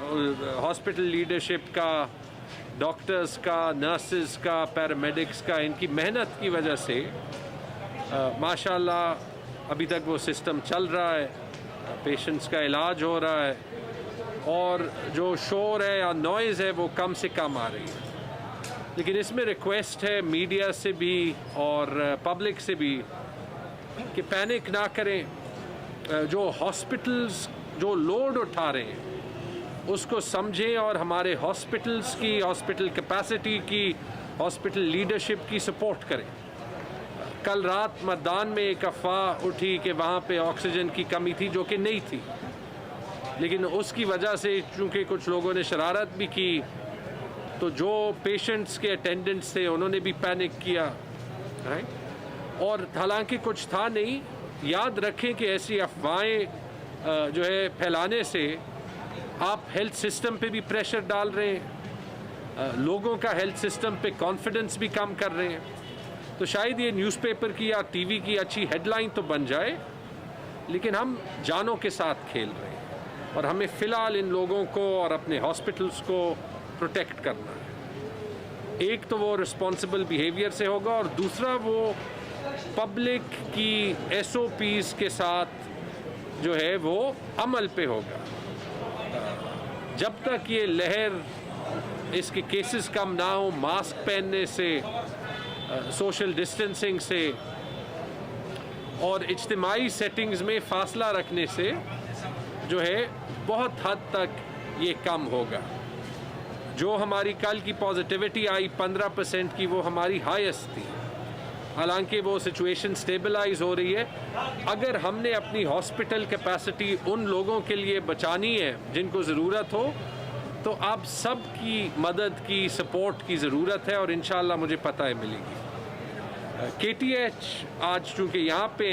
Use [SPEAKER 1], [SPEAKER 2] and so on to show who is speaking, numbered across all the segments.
[SPEAKER 1] Hospital leadership का, doctors का, nurses का, पैरामेडिक्स का, इनकी मेहनत की वजह से माशाल्लाह अभी तक वो सिस्टम चल रहा है, पेशेंट्स का इलाज हो रहा है और जो शोर है या नॉइज़ है वो कम से कम आ रही है। लेकिन इसमें रिक्वेस्ट है मीडिया से भी और पब्लिक से भी कि पैनिक ना करें। जो हॉस्पिटल्स जो लोड उठा रहे हैं उसको समझें और हमारे हॉस्पिटल्स की, हॉस्पिटल कैपेसिटी की, हॉस्पिटल लीडरशिप की सपोर्ट करें। कल रात मतदान में एक अफवाह उठी कि वहाँ पे ऑक्सीजन की कमी थी, जो कि नहीं थी, लेकिन उसकी वजह से चूँकि कुछ लोगों ने शरारत भी की तो जो पेशेंट्स के अटेंडेंट्स थे उन्होंने भी पैनिक किया, राइट। और हालांकि कुछ था नहीं। याद रखें कि ऐसी अफवाहें जो है फैलाने से आप हेल्थ सिस्टम पे भी प्रेशर डाल रहे हैं, लोगों का हेल्थ सिस्टम पे कॉन्फिडेंस भी कम कर रहे हैं। तो शायद ये न्यूज़पेपर की या टीवी की अच्छी हेडलाइन तो बन जाए, लेकिन हम जानों के साथ खेल रहे हैं और हमें फ़िलहाल इन लोगों को और अपने हॉस्पिटल्स को प्रोटेक्ट करना है। एक तो वो रिस्पॉन्सिबल बिहेवियर से होगा और दूसरा वो पब्लिक की SOPs के साथ जो है वो अमल पे होगा। जब तक ये लहर, इसके केसेस कम ना हो, मास्क पहनने से, सोशल डिस्टेंसिंग से और इज्तिमाई सेटिंग्स में फ़ासला रखने से जो है बहुत हद तक ये कम होगा। जो हमारी कल की पॉजिटिविटी आई 15% की, वो हमारी हाईएस्ट थी। हालांकि वो सिचुएशन स्टेबलाइज हो रही है। अगर हमने अपनी हॉस्पिटल कैपेसिटी उन लोगों के लिए बचानी है जिनको ज़रूरत हो, तो आप सब की मदद की, सपोर्ट की ज़रूरत है और इंशाअल्लाह मुझे पता है मिलेगी। KTH आज चूँकि यहाँ पे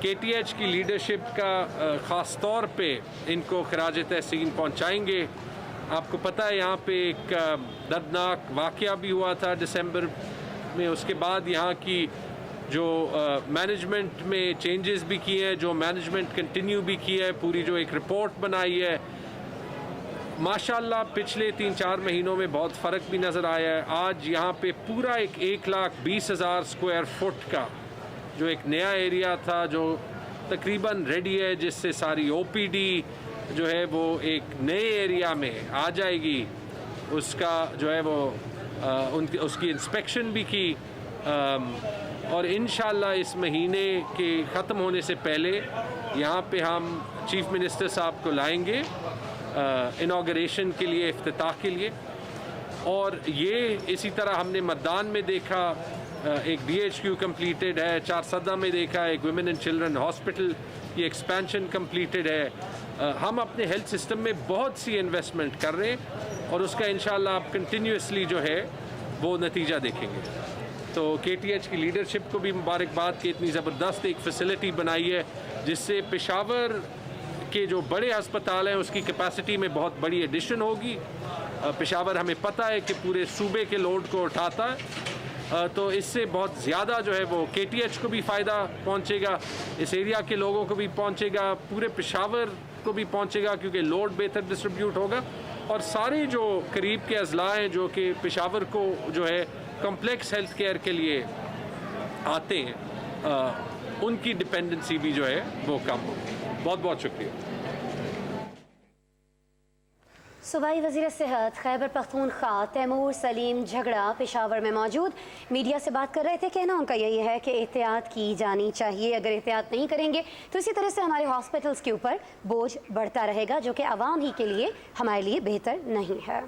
[SPEAKER 1] KTH की लीडरशिप का ख़ास तौर पे इनको खराज तहसीन पहुँचाएंगे। आपको पता है यहाँ पे एक दर्दनाक वाक़या भी हुआ था दिसंबर में। उसके बाद यहाँ की जो मैनेजमेंट में चेंजेस भी किए हैं, जो मैनेजमेंट कंटिन्यू भी किया है, पूरी जो एक रिपोर्ट बनाई है, माशाल्लाह पिछले 3-4 महीनों में बहुत फ़र्क भी नज़र आया है। आज यहाँ पे पूरा एक 1,20,000 स्क्वायर फुट का जो एक नया एरिया था जो तकरीबन रेडी है, जिससे सारी OPD जो है वो एक नए एरिया में आ जाएगी। उसका जो है वो उसकी इंस्पेक्शन भी की और इंशाल्लाह इस महीने के ख़त्म होने से पहले यहाँ पे हम चीफ मिनिस्टर साहब को लाएंगे इनॉग्रेशन के लिए, इफ्तिताह के लिए। और ये इसी तरह हमने मतदान में देखा, एक BHQ कंप्लीटेड है, चारसदा में देखा एक वुमेन एंड चिल्ड्रन हॉस्पिटल की एक्सपेंशन कंप्लीटेड है। हम अपने हेल्थ सिस्टम में बहुत सी इन्वेस्टमेंट कर रहे हैं और उसका इंशाल्लाह आप कंटिन्यूसली जो है वो नतीजा देखेंगे। तो KTH की लीडरशिप को भी मुबारकबाद कि इतनी ज़बरदस्त एक फैसिलिटी बनाई है जिससे पेशावर के जो बड़े अस्पताल हैं उसकी कैपेसिटी में बहुत बड़ी एडिशन होगी। पेशावर हमें पता है कि पूरे सूबे के लोड को उठाता है, तो इससे बहुत ज़्यादा जो है वो KTH को भी फ़ायदा पहुंचेगा, इस एरिया के लोगों को भी पहुंचेगा, पूरे पेशावर को भी पहुंचेगा क्योंकि लोड बेहतर डिस्ट्रीब्यूट होगा। और सारे जो करीब के अज़ला हैं जो कि पेशावर को जो है कॉम्प्लेक्स हेल्थ केयर के लिए आते हैं, उनकी डिपेंडेंसी भी जो है वो कम होगी। बहुत बहुत शुक्रिया।
[SPEAKER 2] सूबाई वज़ीर सेहत खैबर पख्तूनख्वा तैमूर सलीम झगड़ा पेशावर में मौजूद मीडिया से बात कर रहे थे। कहना उनका यही है कि एहतियात की जानी चाहिए। अगर एहतियात नहीं करेंगे तो इसी तरह से हमारे हॉस्पिटल्स के ऊपर बोझ बढ़ता रहेगा, जो कि आवाम ही के लिए, हमारे लिए बेहतर नहीं है।